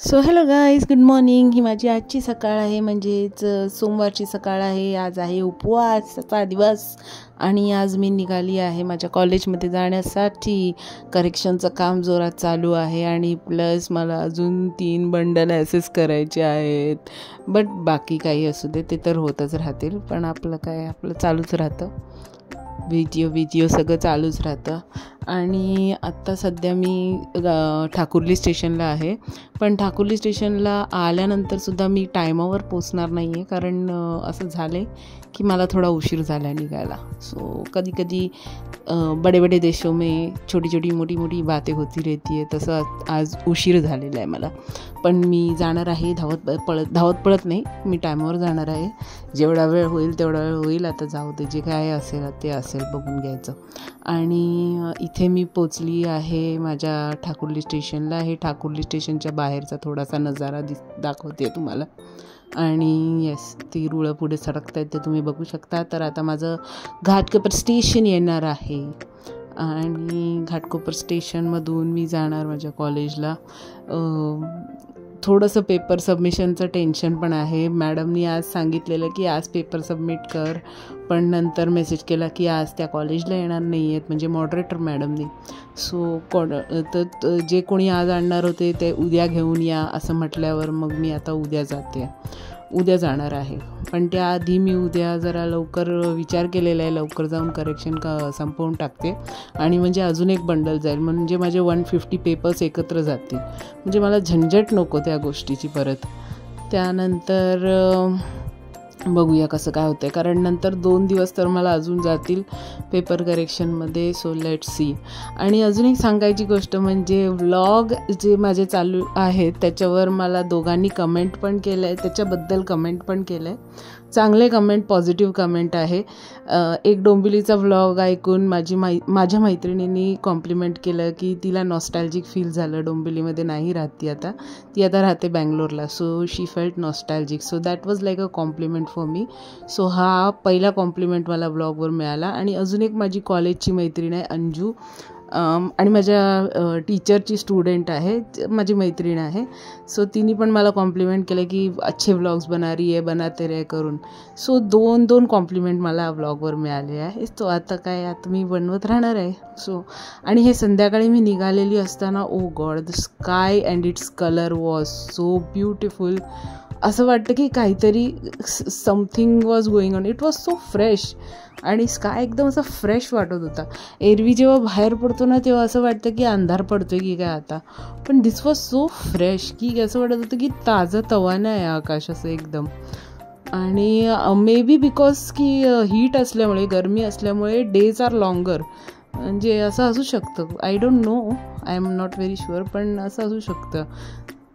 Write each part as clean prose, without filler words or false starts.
So hello guys, good morning. ही माझी आजची सकाळ आहे, म्हणजेच सोमवारची सकाळ आहे. आज आहे उपवासाचा दिवस आणि आज मी निघाली आहे माझ्या कॉलेजमध्ये जाण्यासाठी. करेक्शनचं काम जोरात चालू आहे आणि प्लस मला अजून 3 बंडल ॲसेस करायचे आहेत. बट बाकी काही असू दे, ते तर होतच राहतील. पण आपलं चालूच राहतं, व्हिडिओ सगळं चालूच राहतं. आणि आत्ता सध्या मी ठाकुर्ली स्टेशनला आहे. पण ठाकुर्ली स्टेशनला आल्यानंतरसुद्धा मी टायमावर पोचणार नाही आहे, कारण असं झालं आहे की मला थोडा उशीर झाला निघायला. सो कधी कधी बडे बडे देशों में छोटी छोटी मोठी मोठी बातें होती रहती है. तसं आज उशीर झालेला आहे मला. पण मी जाणार आहे धावत पळत नाही, मी टायमावर जाणार आहे. जेवढा वेळ होईल तेवढा वेळ होईल. आता जाऊ दे, जे काय असेल ते असेल, बघून घ्यायचं. आणि इथे मी पोचली आहे माझ्या ठाकुर्ली स्टेशनला. हे ठाकुर्ली स्टेशनच्या बाहेरचा थोडासा नजारा दाखवते तुम्हाला. आणि येस, ती रुळं पुढे सरकत आहेत, ते तुम्ही बघू शकता. तर आता माझं घाटकोपर स्टेशन येणार आहे आणि घाटकोपर स्टेशनमधून मी जाणार माझ्या कॉलेजला. थोडंसं पेपर सबमिशनचं टेन्शन पण आहे. मॅडमनी आज सांगितलेलं की आज पेपर सबमिट कर, पण नंतर मेसेज केला की आज त्या कॉलेजला येणार नाही आहेत, म्हणजे मॉडरेटर मॅडमनी. सो तर जे कोणी आज आणणार होते ते उद्या घेऊन या असं म्हटल्यावर मग मी आता उद्या जाणार आहे. पण त्याआधी मी उद्या जरा लवकर विचार केलेला आहे, लवकर जाऊन करेक्शन संपवून टाकते आणि म्हणजे अजून एक बंडल जाईल, म्हणजे माझे 150 पेपर्स एकत्र जातील. म्हणजे मला झंझट नको त्या गोष्टीची परत. त्यानंतर बघूया कसं काय होतं आहे, कारण नंतर 2 दिवस तर मला अजून जातील पेपर करेक्शनमध्ये. So let's see. आणि अजून एक सांगायची गोष्ट म्हणजे व्लॉग जे माझे चालू आहेत त्याच्यावर मला दोघांनी कमेंट पण केलं आहे, त्याच्याबद्दल कमेंट पण केलं आहे. चांगले कमेंट, पॉझिटिव्ह कमेंट आहे. एक डोंबिवलीचा व्लॉग ऐकून माझ्या मैत्रिणींनी कॉम्प्लिमेंट केलं की तिला नॉस्टॅल्जिक फील झालं. डोंबिवलीमध्ये नाही राहती आता, ती आता राहते बँगलोरला. So she felt nostalgic. So that was like a compliment for me. So हा पहिला कॉम्प्लिमेंट मला ब्लॉगवर मिळाला. आणि अजून एक माझी कॉलेजची मैत्रीण आहे अंजू, आणि माझ्या टीचरची स्टुडंट आहे, माझी मैत्रीण आहे. सो तिने पण मला कॉम्प्लिमेंट केलं की अच्छे व्लॉग्स बना रही है, बनाते रहे करून. सो दोन कॉम्प्लिमेंट मला व्लॉगवर मिळाले आहे. तो आता मी बनवत राहणार आहे. सो आणि हे संध्याकाळी मी निघालेली असताना, oh god, the sky and its colour was so beautiful. असं वाटतं की काहीतरी something was going on. It was so fresh आणि स्काय एकदम असं फ्रेश वाटत होता. एरवी जेव्हा बाहेर पडतो ना तेव्हा असं वाटतं की अंधार पडतो की काय आता, पण दिस वॉज सो फ्रेश की असं वाटत होतं की ताजं तवानं आहे आकाश असं एकदम. आणि मे बी बिकॉज की हीट असल्यामुळे, गरमी असल्यामुळे डेज आर लॉंगर, म्हणजे असं असू शकतं. I don't know, I am not very sure, पण असं असू शकतं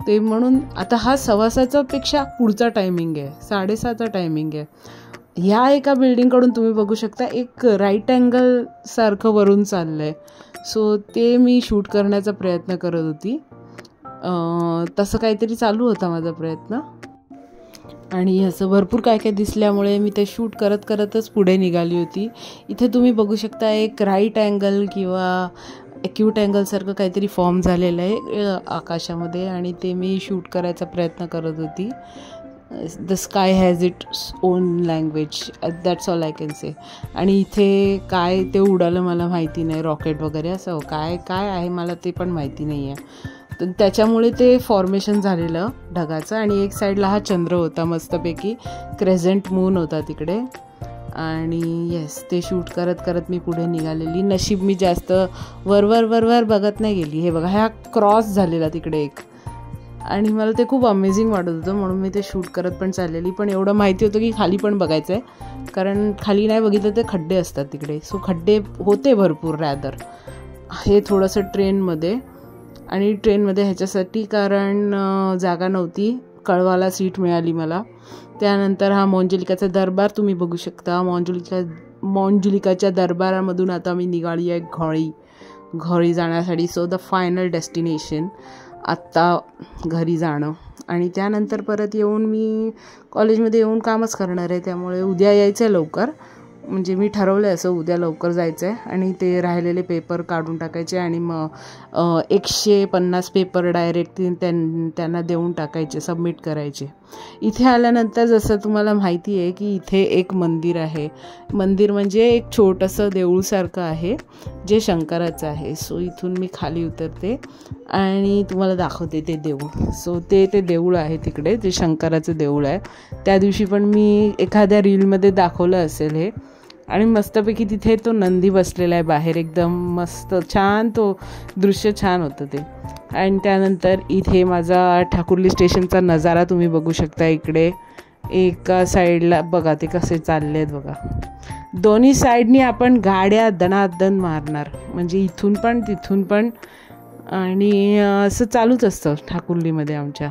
ते. म्हणून आता हा 6:15 पेक्षा पुढचा टायमिंग आहे, 7:30चा टायमिंग आहे. ह्या एका बिल्डिंगकडून तुम्ही बघू शकता एक राईट अँगल सारखं वरून चाललं आहे. सो ते मी शूट करण्याचा प्रयत्न करत होती. तसं काहीतरी चालू होता माझा प्रयत्न. आणि असं भरपूर काय काय दिसल्यामुळे मी ते शूट करतच पुढे निघाली होती. इथे तुम्ही बघू शकता एक राईट अँगल किंवा एक्यूट अँगलसारखं काहीतरी फॉर्म झालेलं आहे आकाशामध्ये, आणि ते मी शूट करायचा प्रयत्न करत होती. The sky has its own language, that's all I can say. आणि इथे काय ते उडालं मला माहिती नाही, रॉकेट वगैरे असं काय आहे मला ते पण माहिती नाही आहे. तर त्याच्यामुळे ते फॉर्मेशन झालेलं ढगाचं. आणि एक साईडला हा चंद्र होता, मस्तपैकी क्रेझेंट मून होता तिकडे. आणि येस, ते शूट करत मी पुढे निघालेली. नशीब मी जास्त वर बघत नाही गेली. हे बघा, ह्या क्रॉस झालेला तिकडे एक, आणि मला ते खूप अमेझिंग वाटत होतं, म्हणून मी ते शूट करत पण चाललेली. पण एवढं माहिती होतं की खाली पण बघायचं आहे, कारण खाली नाही बघितलं तर खड्डे असतात तिकडे. सो खड्डे होते भरपूर रॅदर. हे थोडंसं ट्रेनमध्ये ह्याच्यासाठी, कारण जागा नव्हती, कळवाला सीट मिळाली मला. त्यानंतर हा मोंजुलिकाचा दरबार तुम्ही बघू शकता. मोंजुलिकाच्या दरबारामधून आता मी निघाली आहे घरी जाण्यासाठी. सो द फायनल डेस्टिनेशन आत्ता घरी जाणं. आणि त्यानंतर परत येऊन मी कॉलेजमध्ये येऊन कामच करणार आहे, त्यामुळे उद्या यायचं आहे लवकर. म्हणजे मी ठरवलं आहे असं उद्या लवकर जायचं आहे आणि ते राहिलेले पेपर काढून टाकायचे आणि मग 150 पेपर डायरेक्ट त्यांना देऊन टाकायचे, सबमिट करायचे. इथे आल्यानंतर जसं तुम्हाला माहिती आहे की इथे एक मंदिर आहे. मंदिर म्हणजे एक छोटंसं देऊळसारखं आहे जे शंकराचं आहे. सो इथून मी खाली उतरते आणि तुम्हाला दाखवते ते देऊळ. सो ते देऊळ आहे तिकडे, ते शंकराचं देऊळ आहे. त्या दिवशी पण मी एखाद्या रीलमध्ये दाखवलं असेल हे. आणि मस्तपैकी तिथे तो नंदी बसलेला आहे बाहेर, एकदम मस्त छान तो दृश्य छान होतं ते. आणि त्यानंतर इथे माझा ठाकुर्ली स्टेशनचा नजारा तुम्ही बघू शकता. इकडे एका साईडला बघा ते कसे चालले आहेत बघा. दोन्ही साईडनी आपण गाड्या दणादण मारणार, म्हणजे इथून पण तिथून पण, आणि असं चालूच असतं ठाकुर्लीमध्ये आमच्या.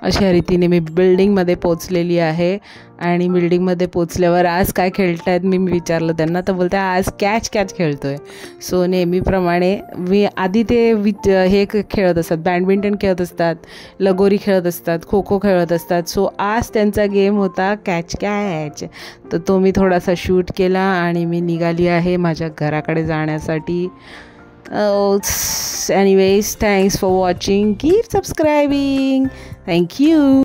अशा रीतीने मी बिल्डिंगमध्ये पोचलेली आहे. आणि बिल्डिंगमध्ये पोचल्यावर आज काय खेळत आहेत मी विचारलं त्यांना, तर बोलते आज कॅच खेळतो आहे. सो नेहमीप्रमाणे मी आधी ते हे खेळत असतात, बॅडमिंटन खेळत असतात, लगोरी खेळत असतात, खो खो खेळत असतात. सो आज त्यांचा गेम होता कॅच. तर तो मी थोडासा शूट केला आणि मी निघाली आहे माझ्या घराकडे जाण्यासाठी. Anyways, thanks for watching. Keep subscribing. Thank you.